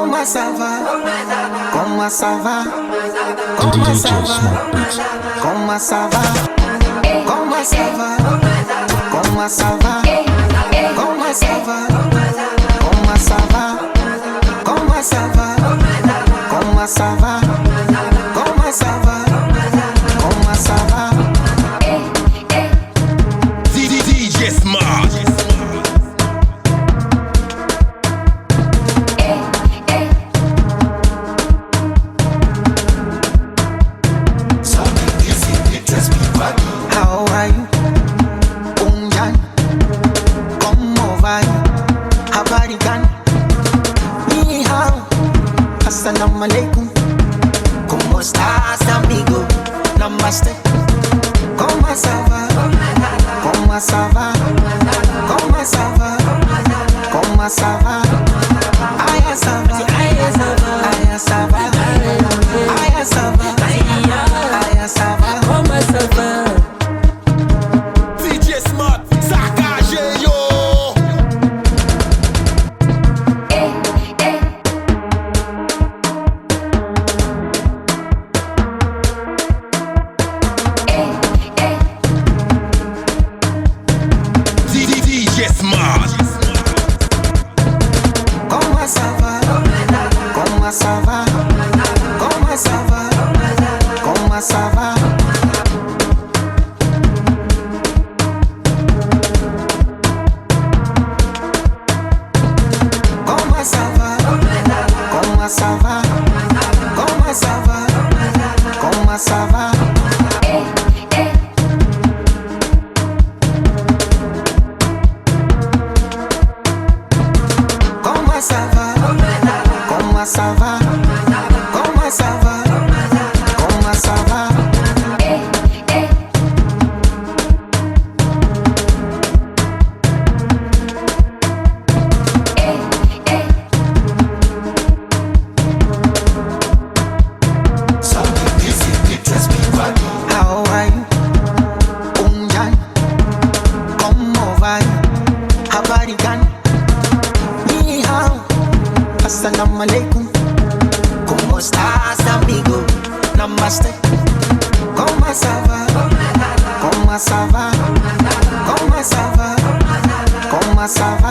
Comment ça va? Comment ça va? Comment ça va? Comment ça va? Comment ça va? Comment ça va? Comment ça va? Comment ça va? Comment ça va? Comment ça va? Comment ça va? Comment ça va? DJ Smart. How are you? Unjan, ¿cómo va? Habari gani? Ni hao, assalamu alaikum. ¿Cómo estás, amigo? Namaste. ¿Cómo ça va? ¿Cómo ça va? ¿Cómo ça va? ¿Cómo ça va? Aya ça va, aya ça va, aya ça va, aya ça va, aya ça va. Comment ça va? DJ Smart, saccagé yo. DJ Smart. Comment ça va? Comment ça va? Comment ça va? Comment ça va? Comment ça va? Comment ça va? Comment ça va? Comment ça va? Comment ça va? Comment ça va? Comment ça va? Comment ça va? How are you? Unjan, ¿cómo va? Habari gani? Ni hao, assalamu alaikum. ¿Cómo estás, amigo? Namaste. ¿Cómo ça va? ¿Cómo ça va? ¿Cómo ça va? ¿Cómo ça va?